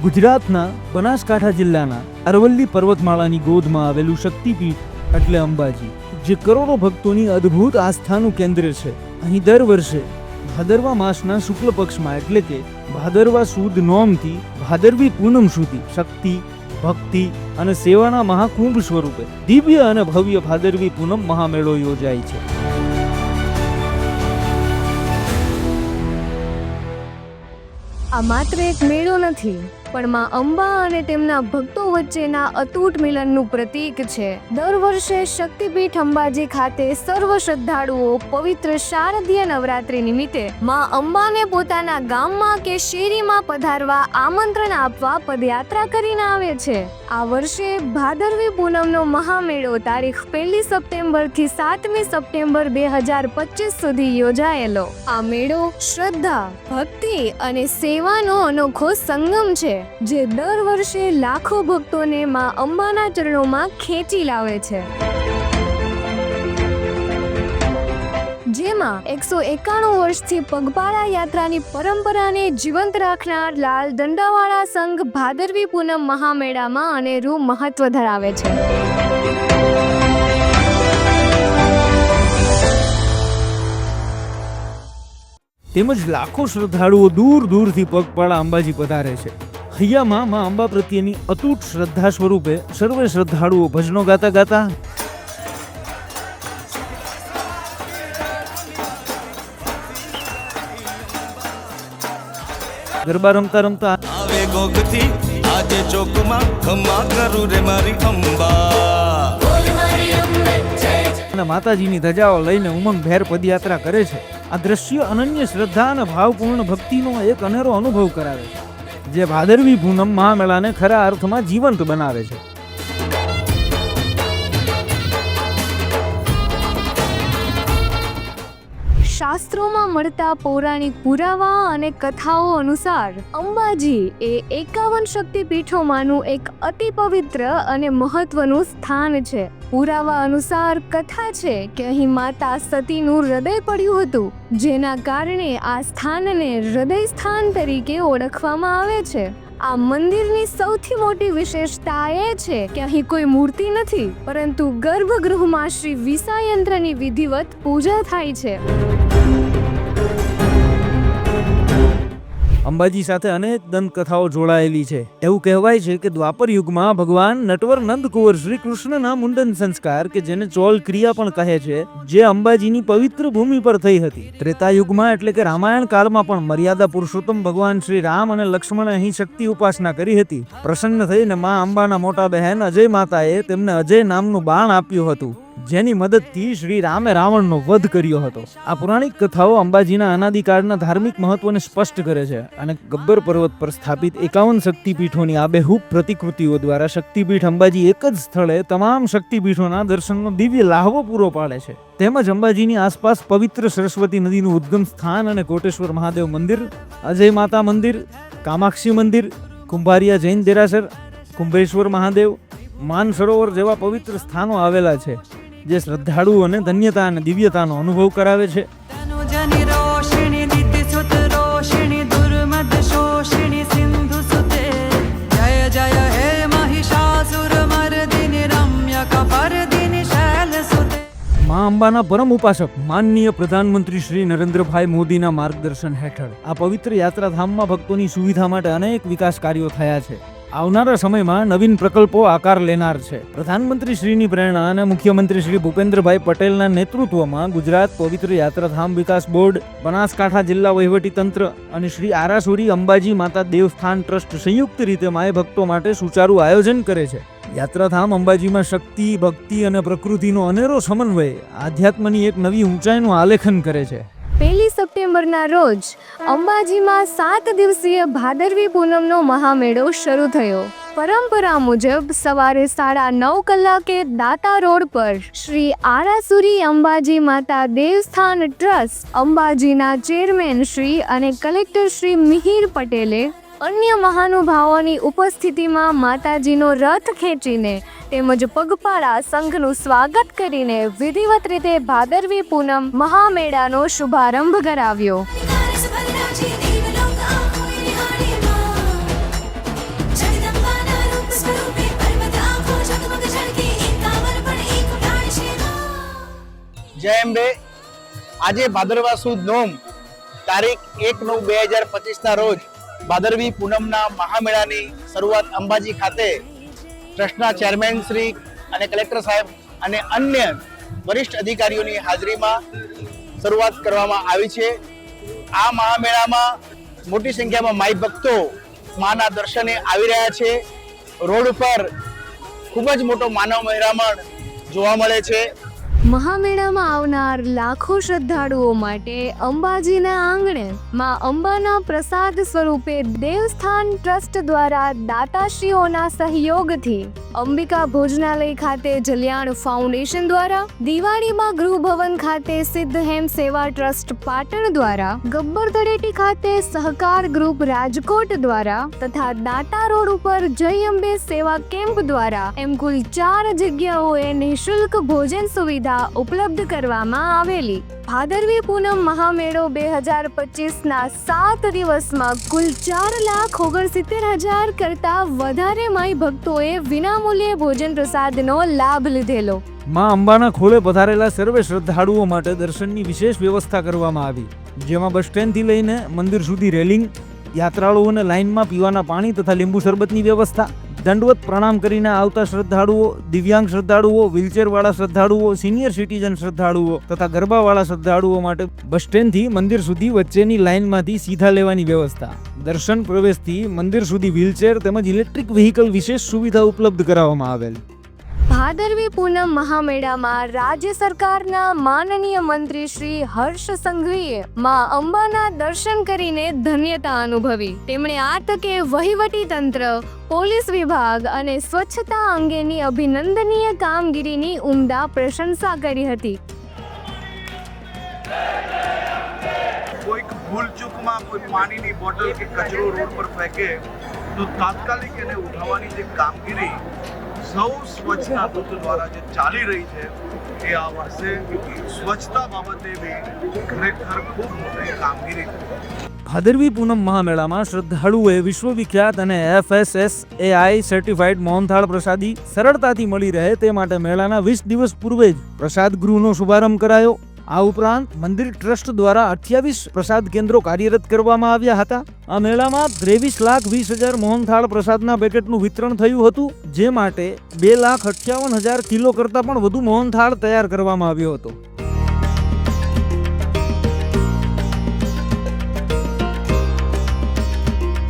ગુજરાતના બનાસકાંઠા જિલ્લાના અરવલ્લી પર્વતમાળાની ગોદમાં આવેલું શક્તિપીઠ એટલે અંબાજી, જે કરોડો ભક્તોની અદ્ભુત આસ્થાનું કેન્દ્ર છે. અહીં દર વર્ષે ભાદરવા માસના શુક્લ પક્ષમાં એટલે કે ભાદરવા સુદ નોમથી ભાદરવી પૂનમ સુધી શક્તિ, ભક્તિ અને સેવાના મહાકુંભ સ્વરૂપે દિવ્ય અને ભવ્ય ભાદરવી પૂનમ મહામેળો યોજાય છે. આ માત્ર એક મેળો નથી, પણ માં અંબા અને તેમના ભક્તો વચ્ચેના અતૂટ મિલનનું પ્રતીક છે. દર વર્ષે શક્તિપીઠ અંબાજી ખાતે સર્વ શ્રદ્ધાળુઓ પવિત્ર શારદીય નવરાત્રી નિમિત્તે માં અંબાને પોતાના ગામમાં કે શેરીમાં પધારવા આમંત્રણ આપવા પદયાત્રા કરીને આવે છે. આ વર્ષે ભાદરવી પૂનમનો મહામેળો તારીખ 1 સપ્ટેમ્બરથી 7મી સપ્ટેમ્બર 2025 સુધી યોજાયેલો. આ મેળો શ્રદ્ધા, ભક્તિ અને સેવાનો અનોખો સંગમ છે, જે દર વર્ષે લાખો ભક્તોને માં અંબાના ચરણોમાં ખેંચી લાવે છે. જેમાં 191 વર્ષથી પગપાળા યાત્રાની પરંપરાને જીવંત રાખનાર લાલ દંડાવાળા સંઘ ભાદરવી પૂનમ મહામેળામાં અનેરું મહત્વ ધરાવે છે. તેમજ લાખો શ્રદ્ધાળુઓ દૂર દૂરથી પગપાળા અંબાજી પધારે છે. હૈયામાં માં અંબા પ્રત્યેની અતૂટ શ્રદ્ધા સ્વરૂપે સર્વે શ્રદ્ધાળુઓ ભજનો ગાતા ગાતા ગરબા રમતા રમતા આવે ગોગથી આજે ચોકમાં ખમા કરું રે મારી અંબા, અને માતાજીની ધજાઓ લઈને ઉમંગભેર પદયાત્રા કરે છે. આ દ્રશ્ય અનન્ય શ્રદ્ધા અને ભાવપૂર્ણ ભક્તિનો એક અનેરો અનુભવ કરાવે છે, જે ભાદરવી પૂનમ મહામેળાને ખરા અર્થમાં જીવંત બનાવે છે. શાસ્ત્રોમાં મળતા પૌરાણિક પુરાવા અને કથાઓ અનુસાર અંબાજી એ 51 શક્તિપીઠોમાંનું એક અતિ પવિત્ર અને મહત્વનું સ્થાન છે. પુરાવા અનુસાર કથા છે કે અહીં માતા સતીનું હૃદય પડ્યું હતું, જેના કારણે આ સ્થાનને હૃદય સ્થાન તરીકે ઓળખવામાં આવે છે. આ મંદિરની સૌથી મોટી વિશેષતા એ છે કે અહીં કોઈ મૂર્તિ નથી, પરંતુ ગર્ભગૃહમાં શ્રી વિસાયંત્રની વિધિવત પૂજા થાય છે. અંબાજી સાથે અનેક દંતકથાઓ જોડાયેલી છે. એવું કહેવાય છે કે દ્વાપર યુગમાં ભગવાન નટવર નંદકુંવર શ્રી કૃષ્ણના મુંડન સંસ્કાર કે જેને ચોલ ક્રિયા પણ કહે છે, જે અંબાજીની પવિત્ર ભૂમિ પર થઈ હતી. ત્રેતા યુગમાં એટલે કે રામાયણ કાળમાં પણ મર્યાદા પુરુષોત્તમ ભગવાન શ્રી રામ અને લક્ષ્મણે અહીં શક્તિ ઉપાસના કરી હતી. પ્રસન્ન થઈને માં અંબાના મોટા બહેન અજય માતાએ તેમને અજય નામનું બાણ આપ્યું હતું, જેની મદદથી શ્રી રામે રાવણનો વધ કર્યો હતો. આ પૌરાણિક કથાઓ અંબાજીના અનાદિકાળના ધાર્મિક મહત્વને સ્પષ્ટ કરે છે અને ગબ્બર પર્વત પર સ્થાપિત 51 શક્તિપીઠોની આબેહૂબ પ્રતિકૃતિઓ દ્વારા શક્તિપીઠ અંબાજી એક જ સ્થળે તમામ શક્તિપીઠોના દર્શનનો દિવ્ય લાહવો પૂરો પાડે છે. તેમજ અંબાજીની આસપાસ પવિત્ર સરસ્વતી નદીનું ઉદ્ગમ સ્થાન અને કોટેશ્વર મહાદેવ મંદિર, અજય માતા મંદિર, કામાક્ષી મંદિર, કુંભારિયા જૈન દેરાસર, કુંભેશ્વર મહાદેવ, માન સરોવર જેવા પવિત્ર સ્થાનો આવેલા છે, જે શ્રદ્ધાળુઓને ધન્યતા અને દિવ્યતાનો અનુભવ કરાવે છે. મા અંબાના પરમ ઉપાસક માનનીય પ્રધાનમંત્રી શ્રી નરેન્દ્રભાઈ મોદીના માર્ગદર્શન હેઠળ આ પવિત્ર યાત્રાધામમાં ભક્તોની સુવિધા માટે અનેક વિકાસ કાર્યો થયા છે. આવનારા સમયમાં નવીન પ્રકલ્પો આકાર લેનાર છે. પ્રધાનમંત્રી શ્રીની પ્રેરણા અને મુખ્યમંત્રી શ્રી ભૂપેન્દ્રભાઈ પટેલના નેતૃત્વમાં ગુજરાત પવિત્ર યાત્રાધામ વિકાસ બોર્ડ, બનાસકાંઠા જિલ્લા વહીવટી તંત્ર અને શ્રી આરાસુરી અંબાજી માતા દેવસ્થાન ટ્રસ્ટ સંયુક્ત રીતે માય ભક્તો માટે સુચારું આયોજન કરે છે. યાત્રાધામ અંબાજીમાં શક્તિ, ભક્તિ અને પ્રકૃતિનો અનેરો સમન્વય આધ્યાત્મની એક નવી ઊંચાઈનું આલેખન કરે છે. 1 સપ્ટેમ્બરના રોજ અંબાજીમાં 7 દિવસીય ભાદરવી પૂનમનો મહામેળો શરૂ થયો. પરંપરા મુજબ સવારે 9:30 કલાકે દાતા રોડ પર શ્રી આરાસુરી અંબાજી માતા દેવસ્થાન ટ્રસ્ટ અંબાજીના ચેરમેન શ્રી અને કલેક્ટર શ્રી મિહિર પટેલે અન્ય મહાનુભાવોની ઉપસ્થિતિમાં માતાજીનો રથ ખેંચીને તેમજ પગપાળા સંઘનું સ્વાગત કરીને વિધિવત રીતે ભાદરવી પૂનમ મહામેળાનો શુભારંભ કરાવ્યો. જય અંબે. આજે ભાદરવા સુદ નોમ તારીખ 1/9/2025 રોજ ભાદરવી પૂનમના મહામેળાની શરૂઆત અંબાજી ખાતે ટ્રસ્ટના ચેરમેન શ્રી અને કલેક્ટર સાહેબ અને અન્ય વરિષ્ઠ અધિકારીઓની હાજરીમાં શરૂઆત કરવામાં આવી છે. આ મહામેળામાં મોટી સંખ્યામાં માઈ ભક્તો માના દર્શને આવી રહ્યા છે. રોડ ઉપર ખૂબ જ મોટો માનવ મહેરામણ જોવા મળે છે. મહામેળામાં આવનાર લાખો શ્રદ્ધાળુઓ માટે અંબાજીના આંગણે માં અંબાના પ્રસાદ સ્વરૂપે દેવસ્થાન ટ્રસ્ટ દ્વારા દાતાશ્રીઓના સહયોગથી અંબિકા ભોજનાલય ખાતે જલ્યાણ ફાઉન્ડેશન દ્વારા, દિવાળીમાં ગૃહભવન ખાતે સિદ્ધ હેમ સેવા ટ્રસ્ટ પાટણ દ્વારા, ગબ્બર તળેટી ખાતે સહકાર ગ્રુપ રાજકોટ દ્વારા તથા દાતા રોડ ઉપર જય અંબે સેવા કેમ્પ દ્વારા એમ કુલ 4 જગ્યાઓએ નિઃશુલ્ક ભોજન સુવિધા ઉપલબ્ધ કરવામાં આવેલી. ભાદરવી પૂનમ મહામેળો 2025ના 7 દિવસમાં કુલ 4,69,000 કરતા વધારે માઈ ભક્તોએ વિનામૂલ્યે ભોજન પ્રસાદનો લાભ લીધેલો. માં અંબાના ખોળે પધારેલા સર્વે શ્રદ્ધાળુઓ માટે દર્શનની વિશેષ વ્યવસ્થા કરવામાં આવી, જેમાં બસ સ્ટેન્ડથી લઈને મંદિર સુધી રેલિંગ, યાત્રાળુઓને લાઇનમાં પીવાના પાણી તથા લીંબુ શરબતની વ્યવસ્થા, દંડવત પ્રણામ કરીને આવતા શ્રદ્ધાળુઓ, દિવ્યાંગ શ્રદ્ધાળુઓ, વ્હીલચેરવાળા શ્રદ્ધાળુઓ, સિનિયર સિટીઝન શ્રદ્ધાળુઓ તથા ગરબાવાળા શ્રદ્ધાળુઓ માટે બસ સ્ટેન્ડથી મંદિર સુધી વચ્ચેની લાઇનમાંથી સીધા લેવાની વ્યવસ્થા, દર્શન પ્રવેશથી મંદિર સુધી વ્હીલચેર તેમજ ઇલેક્ટ્રિક વ્હીકલ વિશેષ સુવિધા ઉપલબ્ધ કરાવવામાં આવેલ. ભાદરવી પૂનમ મહામેળામાં રાજ્ય સરકારના માનનીય મંત્રી શ્રી હર્ષ સંઘવીએ માં અંબાના દર્શન કરીને ધન્યતા અનુભવી. તેમણે આ તકે વહીવટી તંત્ર, પોલીસ વિભાગ અને સ્વચ્છતા અંગેની અભિનંદનીય કામગીરીની ઉમદા પ્રશંસા કરી હતી. કોઈક ભૂલ ચૂકમાં કોઈ પાણીની બોટલ કે કચરો રોડ પર ફેંકે તો તાત્કાલિક એને ઉઠાવવાની જે કામગીરી સૌ સ્વચ્છતા દૂત દ્વારા જે ચાલી રહી છે એ આ વર્ષે સ્વચ્છતા બાબતે બી ખરેખર ખૂબ મોટી કામગીરી છે. ભાદરવી પૂનમ મહામેળામાં શ્રદ્ધાળુઓએ વિશ્વવિખ્યાત અને FSSAI સર્ટિફાઈડ મોહનથાળ પ્રસાદી સરળતાથી મળી રહે તે માટે મેળાના 20 દિવસ પૂર્વે જ પ્રસાદ ગૃહનો શુભારંભ કરાયો. આ ઉપરાંત મંદિર ટ્રસ્ટ દ્વારા 28 પ્રસાદ કેન્દ્રો કાર્યરત કરવામાં આવ્યા હતા. આ મેળામાં 23,20,000 મોહનથાળ પ્રસાદના પેકેટનું વિતરણ થયું હતું, જે માટે 2,58,000 કિલો કરતાં પણ વધુ મોહનથાળ તૈયાર કરવામાં આવ્યો હતો.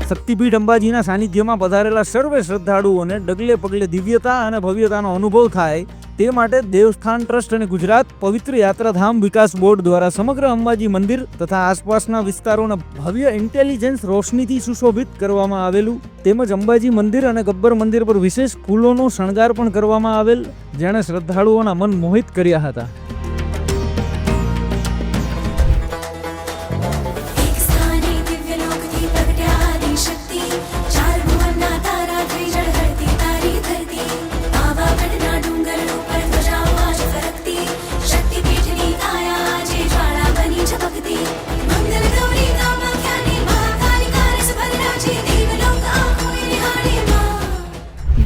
શક્તિપીઠ અંબાજીના સાનિધ્યમાં પધારેલા સર્વે શ્રદ્ધાળુઓને ડગલે પગલે દિવ્યતા અને ભવ્યતાનો અનુભવ થાય તે માટે દેવસ્થાન ટ્રસ્ટ અને ગુજરાત પવિત્ર યાત્રાધામ વિકાસ બોર્ડ દ્વારા સમગ્ર અંબાજી મંદિર તથા આસપાસના વિસ્તારોના ભવ્ય ઇન્ટેલિજન્સ રોશનીથી સુશોભિત કરવામાં આવેલું, તેમજ અંબાજી મંદિર અને ગબ્બર મંદિર પર વિશેષ ફૂલોનો શણગાર પણ કરવામાં આવેલ, જેણે શ્રદ્ધાળુઓના મન મોહિત કર્યા હતા.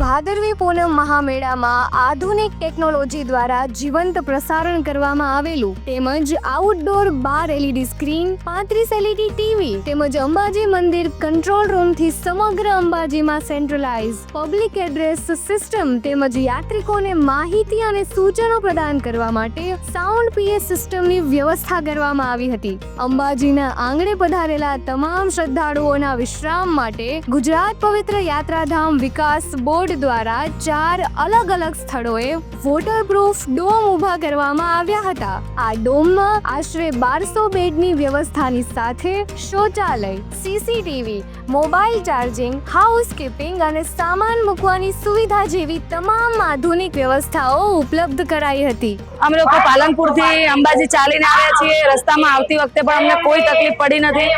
ભાદરવી પૂનમ મહામેળામાં આધુનિક ટેકનોલોજી દ્વારા જીવંત પ્રસારણ કરવામાં આવેલું, તેમજ outdoor 12 LED screen, 35 LED TV તેમજ અંબાજી મંદિર કંટ્રોલ રૂમથી સમગ્ર અંબાજીમાં સેન્ટ્રલાઇઝ પબ્લિક એડ્રેસ સિસ્ટમ તેમજ યાત્રિકોને માહિતી અને સૂચનો પ્રદાન કરવા માટે સાઉન્ડ PS સિસ્ટમની વ્યવસ્થા કરવામાં આવી હતી. અંબાજીના આંગણે પધારેલા તમામ શ્રદ્ધાળુઓના વિશ્રામ માટે ગુજરાત પવિત્ર યાત્રાધામ વિકાસ બોર્ડ દ્વારા 4 અલગ-અલગ સ્થળોએ વોટરપ્રૂફ ડોમ ઊભા કરવામાં આવ્યા હતા. આ ડોમમાં આશરે 1200 બેડની વ્યવસ્થાની સાથે શૌચાલય, CCTV, મોબાઈલ ચાર્જિંગ, હાઉસકીપિંગ અને સામાન મૂકવાની સુવિધા જેવી તમામ આધુનિક વ્યવસ્થાઓ ઉપલબ્ધ કરાઈ હતી. અમે લોકો પાલનપુરથી અંબાજી ચાલીને આવ્યા છીએ. રસ્તામાં આવતી વખતે પણ અમને કોઈ તકલીફ પડી નથી.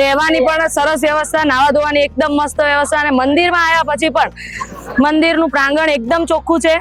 રહેવાની પણ સરસ વ્યવસ્થા, નાવા ધોવાની એકદમ મસ્ત વ્યવસ્થા અને મંદિરમાં આવ્યા પછી પણ મંદિરનું પ્રાંગણ એકદમ ચોખ્ખું છે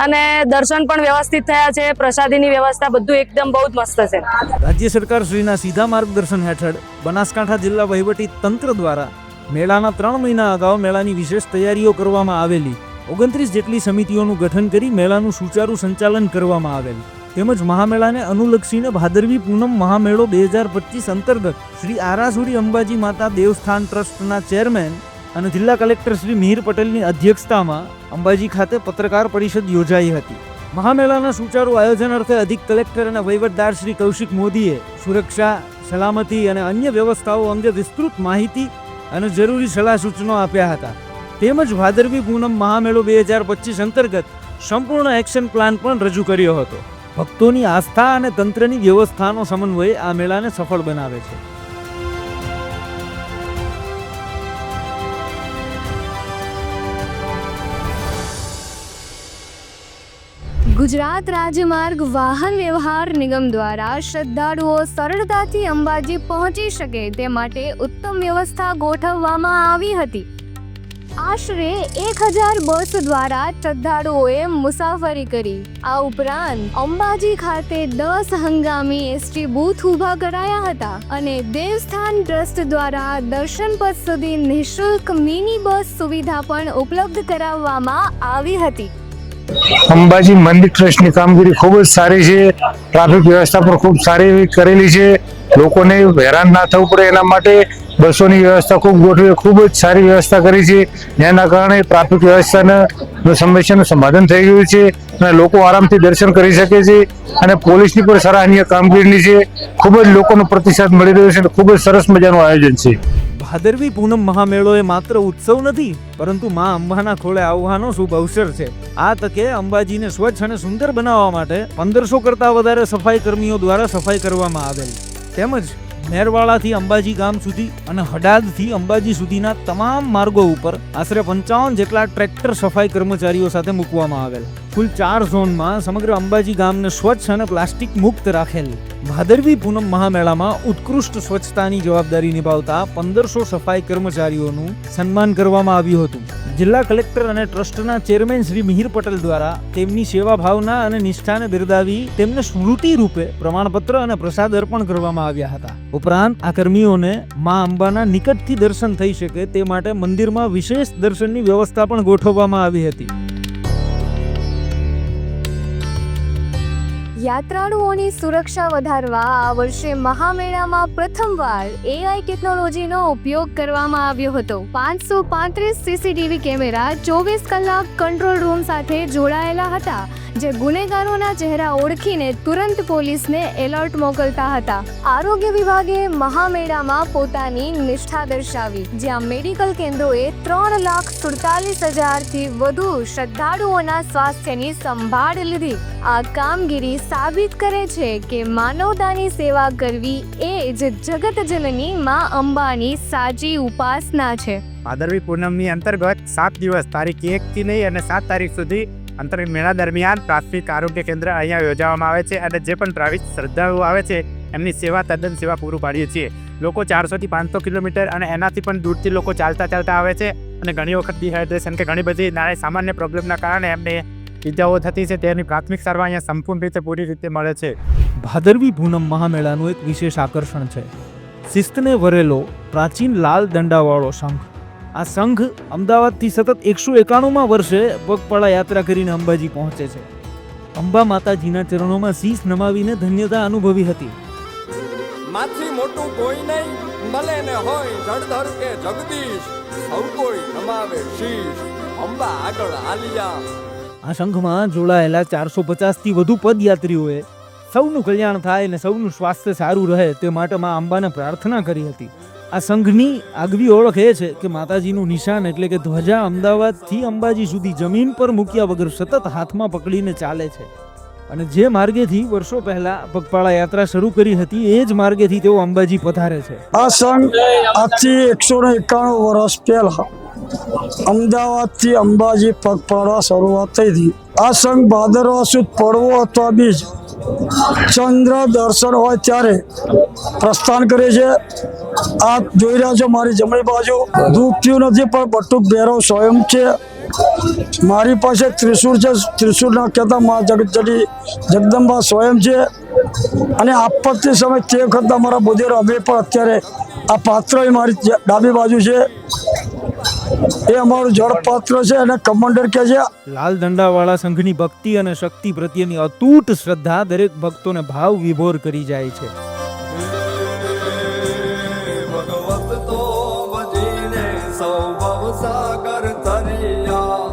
અને દર્શન પણ વ્યવસ્થિત થયા છે. પ્રસાદીની વ્યવસ્થા બધું એકદમ બહુ જ મસ્ત છે. રાજ્ય સરકાર શ્રીના સીધા માર્ગદર્શન હેઠળ બનાસકાંઠા જિલ્લા વહીવટી તંત્ર દ્વારા મેળાના 3 મહિના અગાઉ મેળાની વિશેષ તૈયારીઓ કરવામાં આવેલી. 29 જેટલી સમિતિઓનું ગઠન કરી મેળાનું સુચારુ સંચાલન કરવામાં આવેલ. તેમજ મહામેળાને અનુલક્ષીને ભાદરવી પૂનમ મહામેળો 2025 અંતર્ગત શ્રી આરાસુરી અંબાજી માતા દેવસ્થાન ટ્રસ્ટના ચેરમેન અને જિલ્લા કલેક્ટર શ્રી મિહિર પટેલની અધ્યક્ષતામાં અંબાજી ખાતે પત્રકાર પરિષદ યોજાઈ હતી. મહામેળાના સુચારુ આયોજન અર્થે અધિક કલેક્ટર અને વહીવટદાર શ્રી કૌશિક મોદીએ સુરક્ષા, સલામતી અને અન્ય વ્યવસ્થાઓ અંગે વિસ્તૃત માહિતી અને જરૂરી સલાહ સૂચનો આપ્યા હતા. તેમજ ભાદરવી પૂનમ મહામેળો 2025 અંતર્ગત સંપૂર્ણ એક્શન પ્લાન પણ રજૂ કર્યો હતો. ભક્તોની આસ્થા અને તંત્રની વ્યવસ્થાનો સમન્વય આ મેળાને સફળ બનાવે છે. ગુજરાત રાજમાર્ગ વાહન વ્યવહાર નિગમ દ્વારા શ્રદ્ધાળુઓ સરળતાથી અંબાજી પહોંચી શકે તે માટે ઉત્તમ વ્યવસ્થા ગોઠવવામાં આવી હતી. આશરે 1000 બસ દ્વારા શ્રદ્ધાળુઓએ મુસાફરી કરી. આ ઉપરાંત અંબાજી ખાતે 10 હંગામી એસટી બૂથ ઊભા કરાયા હતા અને દેવસ્થાન ટ્રસ્ટ દ્વારા દર્શન પથ સુધી નિઃશુલ્ક મિની બસ સુવિધા પણ ઉપલબ્ધ કરાવવામાં આવી હતી. અંબાજી મંદિર ટ્રસ્ટની કામગીરી ખૂબ જ સારી છે. ટ્રાફિક વ્યવસ્થા પણ ખૂબ સારી એવી કરેલી છે. લોકોને હેરાન ના થવું પડે એના માટે બસોની વ્યવસ્થા ખૂબ ગોઠવી, ખૂબ જ સારી વ્યવસ્થા કરી છે. જેના કારણે ટ્રાફિક વ્યવસ્થાના સમસ્યાનું સમાધાન થઈ ગયું છે અને લોકો આરામથી દર્શન કરી શકે છે. અને પોલીસની પણ સરાહનીય કામગીરી છે. ખૂબ જ લોકોનો પ્રતિસાદ મળી રહ્યો છે અને ખૂબ જ સરસ મજાનું આયોજન છે. ભાદરવી પૂનમ મહામેળો એ માત્ર ઉત્સવ નથી, પરંતુ મા અંબાના ખોળે આવવાનો શુભ અવસર છે. આ તકે અંબાજીને સ્વચ્છ અને સુંદર બનાવવા માટે 1500 કરતાં વધારે સફાઈ કર્મીઓ દ્વારા સફાઈ કરવામાં આવેલ. તેમજ મેરવાડાથી અંબાજી ગામ સુધી અને હડાદથી અંબાજી સુધીના તમામ માર્ગો ઉપર આશરે 55 જેટલા ટ્રેક્ટર સફાઈ કર્મચારીઓ સાથે મૂકવામાં આવેલ. કુલ 4 ઝોનમાં સમગ્ર અંબાજી ગામને સ્વચ્છ અને પ્લાસ્ટિક મુક્ત રાખેલ. ભાદરવી પૂનમ મહામેળામાં ઉત્કૃષ્ટ સ્વચ્છતાની જવાબદારી નિભાવતા 1500 સફાઈ કર્મચારીઓનું સન્માન કરવામાં આવ્યું હતું. જિલ્લા કલેક્ટર અને ટ્રસ્ટના ચેરમેન શ્રી મિહિર પટેલ દ્વારા તેમની સેવા ભાવના અને નિષ્ઠાને બિરદાવી તેમને સ્મૃતિ રૂપે પ્રમાણપત્ર અને પ્રસાદ અર્પણ કરવામાં આવ્યા હતા. ઉપરાંત આ કર્મીઓને મા અંબાના નિકટથી દર્શન થઈ શકે તે માટે મંદિરમાં વિશેષ દર્શનની વ્યવસ્થા પણ ગોઠવવામાં આવી હતી. યાત્રાળુઓની સુરક્ષા વધારવા આ વર્ષે મહામેળામાં પ્રથમવાર AI ટેકનોલોજીનો ઉપયોગ કરવામાં આવ્યો હતો. 535 CCTV કેમેરા 24 કલાક કંટ્રોલ રૂમ સાથે જોડાયેલા હતા, જે ગુનેગારોના ચહેરા ઓળખીને તુરંત પોલીસને એલર્ટ મોકલતા હતા. આરોગ્ય વિભાગે મહામેળામાં પોતાની નિષ્ઠા દર્શાવી, જ્યાં મેડિકલ કેન્દ્રોએ 3,47,000 થી વધુ શ્રદ્ધાળુઓના સ્વાસ્થ્યની સંભાળ લીધી. આ કામગીરી સાબિત કરે છે કે માનવતાની સેવા કરવી એ જ જગતજનની માં અંબાની સાચી ઉપાસના છે. ભાદરવી પૂનમની અંતર્ગત 7 દિવસ તારીખ 1 થી લઈ અને 7 તારીખ સુધી અંતર્ગત મેળા દરમિયાન પ્રાથમિક આરોગ્ય કેન્દ્ર અહીંયા યોજવામાં આવે છે અને જે પણ ભાવિક શ્રદ્ધાળુઓ આવે છે એમની તદ્દન સેવા પૂરું પાડીએ છીએ. લોકો 400 થી 500 કિલોમીટર અને એનાથી પણ દૂરથી લોકો ચાલતા આવે છે અને ઘણી વખત ડિહાઇડ્રેશન કે ઘણી બધી સામાન્ય પ્રોબ્લેમના કારણે એમને ઈજાઓ થતી છે. તેની પ્રાથમિક સારવાર અહીંયા સંપૂર્ણ રીતે પૂરી રીતે મળે છે. ભાદરવી પૂનમ મહામેળાનું એક વિશેષ આકર્ષણ છે શિસ્તને વરેલો પ્રાચીન લાલ દંડાવાળો સંઘ. આ સંઘ અમદાવાદથી સતત 191માં વર્ષે પગપાળા યાત્રા કરીને અંબાજી પહોંચે છે. અંબા માતાજીના ચરણોમાં શીશ નમાવીને ધન્યતા અનુભવી હતી. માથી મોટું કોઈ નહીં, ભલે ને હોય જળધર કે જગદીશ, સૌ કોઈ નમાવે શીશ, અંબા આગળ આલિયા. આ સંઘમાં જોડાયેલા 450 થી વધુ પદયાત્રીઓએ સૌનું કલ્યાણ થાય અને સૌનું સ્વાસ્થ્ય સારું રહે તે માટે મા અંબાને પ્રાર્થના કરી હતી. આ સંઘની આગવી ઓળખ એ છે કે માતાજીનું નિશાન એટલે કે ધ્વજા અમદાવાદથી અંબાજી સુધી જમીન પર મૂક્યા વગર સતત હાથમાં પકડીને ચાલે છે. અને જે માર્ગેથી વર્ષો પહેલા પગપાળા યાત્રા શરૂ કરી હતી એ જ માર્ગેથી તેઓ અંબાજી પધારે છે. આ સંઘ આજથી 191 વર્ષ પહેલા અમદાવાદથી અંબાજી પગપાળા શરૂઆત થઈ હતી. આ સંઘ ભાદરવા સુદ પડવો અથવા બીજ ચંદ્ર દર્શન હોય ત્યારે પ્રસ્થાન કરે છે. આપ જોઈ રહ્યા છો મારી જમણી બાજુ ધૂપ થયું નથી પણ બટુક ભૈરવ સ્વયં છે. મારી પાસે ત્રિશૂળ છે, ત્રિશૂળના કહેતા મા જગદંબા સ્વયં છે. અને આપત્તિ સમય તે વખત અમારા બુદ્ધિર અમે પણ અત્યારે આ પાત્ર મારી ડાબી બાજુ છે. એ અમારું જળપાત્ર છે અને કમાન્ડર કે છે લાલ દંડાવાળા સંઘની ભક્તિ અને શક્તિ પ્રત્યેની અતૂટ શ્રદ્ધા દરેક ભક્તોને ભાવ વિભોર કરી જાય છે. ભગવત તો ભજીને સૌ ભવસાગર તરિયા.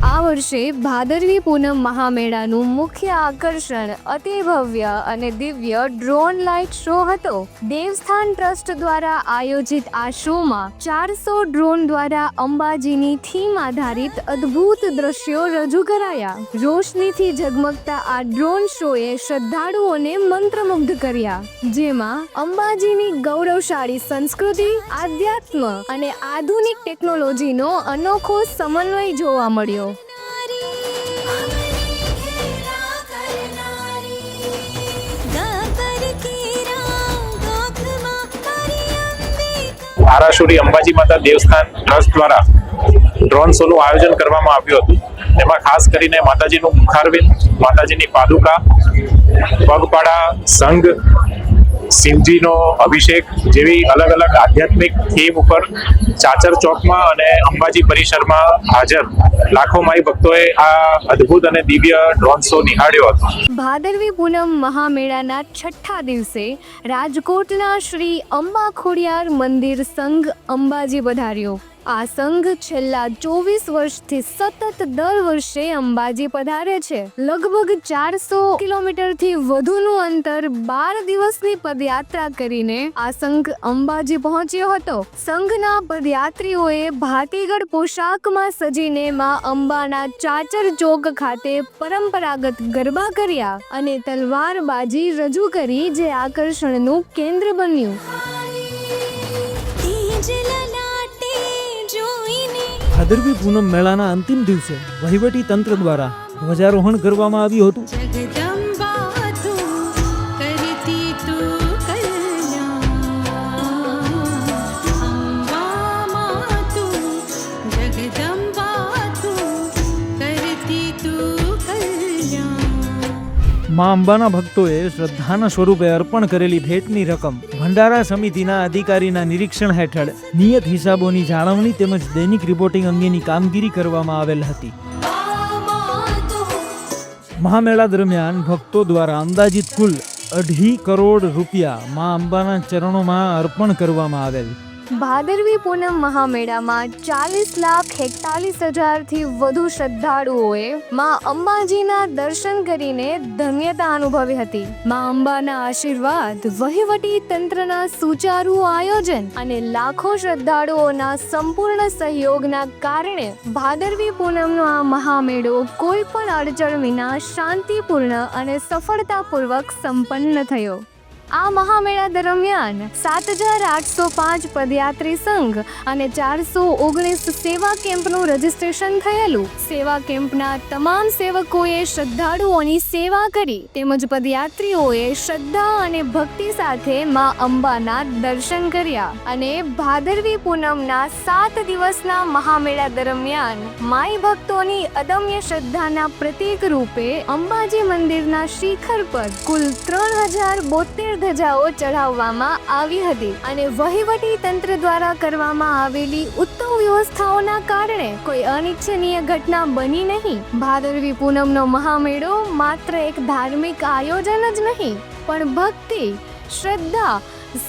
આ વર્ષે ભાદરવી પૂનમ મહામેળાનું મુખ્ય આકર્ષણ અતિ ભવ્ય અને દિવ્ય ડ્રોન લાઇટ શો હતો. દેવસ્થાન ટ્રસ્ટ દ્વારા આયોજિત આ શોમાં 400 ડ્રોન દ્વારા અંબાજીની થીમ આધારિત અદ્ભુત દ્રશ્યો રજૂ કરાયા. રોશનીથી ઝગમગતા આ ડ્રોન શોએ શ્રદ્ધાળુઓને મંત્રમુગ્ધ કર્યા, જેમાં અંબાજીની ગૌરવશાળી સંસ્કૃતિ, આધ્યાત્મ અને આધુનિક ટેકનોલોજીનો અનોખો સમન્વય જોવા મળ્યો. આરાસુરી અંબાજી માતા દેવસ્થાન ટ્રસ્ટ દ્વારા ડ્રોન શોનું આયોજન કરવામાં આવ્યું હતું. તેમાં ખાસ કરીને માતાજીનું મુખારવિંદ, માતાજીની પાદુકા, પગપાળા સંઘ, શિવજીનો અભિષેક જેવી અલગ અલગ આધ્યાત્મિક થીમ ઉપર ચાચર ચોકમાં અને અંબાજી પરિસરમાં હાજર લાખો માઈ ભક્તોએ આ અદ્ભુત અને દિવ્ય ડ્રોન શો નિહાળ્યો હતો. ભાદરવી પૂનમ મહામેળાના 6થા દિવસે રાજકોટના શ્રી અંબા ખોડિયાર મંદિર સંઘ અંબાજી પધાર્યો. આ સંઘ છેલ્લા 24 વર્ષથી સતત દર વર્ષે અંબાજી પધારે છે. લગભગ 400 કિલોમીટરથી વધુનું અંતર 12 દિવસની પદયાત્રા કરીને આ સંઘ અંબાજી પહોંચ્યો હતો. સંઘના પદયાત્રીઓએ ભાતીગળ પોશાકમાં સજીને માં અંબાના ચાચર ચોક ખાતે પરંપરાગત ગરબા કર્યા અને તલવારબાજી રજૂ કરી, જે આકર્ષણનું કેન્દ્ર બન્યું. ભાદરવી પૂનમ મેળાના અંતિમ દિવસે વહીવટી તંત્ર દ્વારા ધ્વજારોહણ કરવામાં આવ્યું હતું. મા અંબાના ભક્તોએ શ્રદ્ધાના સ્વરૂપે અર્પણ કરેલી ભેટની રકમ ભંડારા સમિતિના અધિકારીના નિરીક્ષણ હેઠળ નિયત હિસાબોની જાળવણી તેમજ દૈનિક રિપોર્ટિંગ અંગેની કામગીરી કરવામાં આવેલ હતી. મહામેળા દરમિયાન ભક્તો દ્વારા અંદાજિત કુલ 2.5 કરોડ રૂપિયા મા અંબાના ચરણોમાં અર્પણ કરવામાં આવેલ. ભાદરવી પૂનમ મહામેળામાં 40,41,000થી વધુ શ્રદ્ધાળુઓએ માં અંબાજીના દર્શન કરીને ધન્યતા અનુભવી હતી. માં અંબાના આશીર્વાદ, વહીવટી તંત્રના સુચારુ આયોજન અને લાખો શ્રદ્ધાળુઓના સંપૂર્ણ સહયોગના કારણે ભાદરવી પૂનમનો આ મહામેળો કોઈ પણ અડચણ વિના શાંતિપૂર્ણ અને સફળતાપૂર્વક સંપન્ન થયો. આ મહામેળા દરમિયાન 7,805 પદયાત્રી સંઘ અને 419 સેવા કેમ્પનું રજીસ્ટ્રેશન થયેલું. સેવા કેમ્પના તમામ સેવકોએ શ્રદ્ધાળુઓની સેવા કરી તેમજ પદયાત્રીઓએ શ્રદ્ધા અને ભક્તિ સાથે માં અંબાના દર્શન કર્યા અને ભાદરવી પૂનમના 7 દિવસના મહામેળા દરમિયાન માઈ ભક્તોની અદમ્ય શ્રદ્ધાના પ્રતીક રૂપે અંબાજી મંદિરના શિખર પર કુલ 3,072 ધજાઓ ચઢાવવામાં આવી હતી અને વહીવટી તંત્ર દ્વારા કરવામાં આવેલી ઉત્તમ વ્યવસ્થાઓના કારણે કોઈ અનિચ્છનીય ઘટના બની નહીં. ભાદરવી પૂનમનો મહામેળો માત્ર એક ધાર્મિક આયોજન જ નહીં, પણ ભક્તિ, શ્રદ્ધા,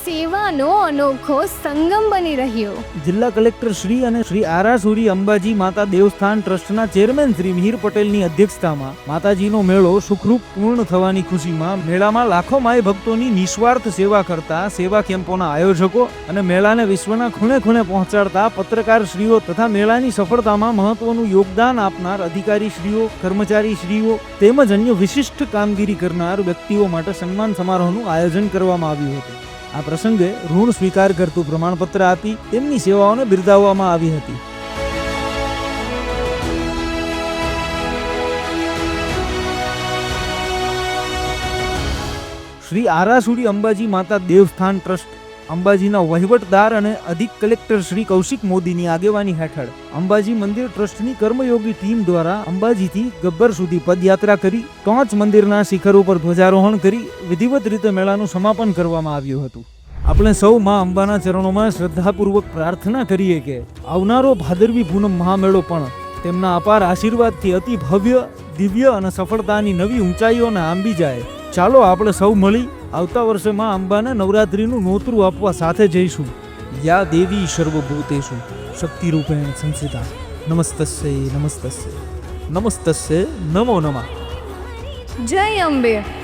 સેવાનો અનોખો સંગમ બની રહ્યો. જિલ્લા કલેક્ટર શ્રી અને શ્રી આરાસુરી અંબાજી માતા દેવસ્થાન ટ્રસ્ટના ચેરમેન શ્રી મિહિર પટેલની અધ્યક્ષતામાં માતાજીનો મેળો સુખરૂપ પૂર્ણ થવાની ખુશીમાં મેળામાં લાખો માઈ ભક્તોની નિસ્વાર્થ સેવા કરતા સેવા કેમ્પોના આયોજકો અને મેળાને વિશ્વના ખૂણે ખૂણે પહોંચાડતા પત્રકારશ્રીઓ તથા મેળાની સફળતામાં મહત્વનું યોગદાન આપનાર અધિકારીશ્રીઓ, કર્મચારીશ્રીઓ તેમજ અન્ય વિશિષ્ટ કામગીરી કરનાર વ્યક્તિઓ માટે સન્માન સમારોહનું આયોજન કરવામાં આવ્યું હતું. આ પ્રસંગે ઋણ સ્વીકાર કરતું પ્રમાણપત્ર આપી તેમની સેવાઓને બિરદાવવામાં આવી હતી. શ્રી આરાસુરી અંબાજી માતા દેવસ્થાન ટ્રસ્ટ અંબાજીના વહીવટદાર અને અધિક કલેક્ટર શ્રી કૌશિક મોદીની આગેવાની હેઠળ અંબાજી મંદિર ટ્રસ્ટની કર્મયોગી ટીમ દ્વારા અંબાજીથી ગબ્બર સુધી પદયાત્રા કરી ટોચ મંદિરના શિખર ઉપર ધ્વજારોહણ કરી વિધિવત રીતે મેળાનું સમાપન કરવામાં આવ્યું હતું. આપણે સૌ માં અંબાના ચરણોમાં શ્રદ્ધાપૂર્વક પ્રાર્થના કરીએ કે આવનારો ભાદરવી પૂનમ મહામેળો પણ તેમના અપાર આશીર્વાદથી અતિ ભવ્ય, દિવ્ય અને સફળતાની નવી ઊંચાઈઓને આંબી જાય. ચાલો આપણે સૌ મળી આવતા વર્ષે માં અંબાને નવરાત્રિનું નોતરું આપવા સાથે જઈશું. યા દેવી સર્વભૂતેષુ શક્તિરૂપેણ સંસ્થિતા. નમસ્તસ્ય નમસ્તસ્ય નમસ્તસ્ય નમો નમઃ. જય અંબે.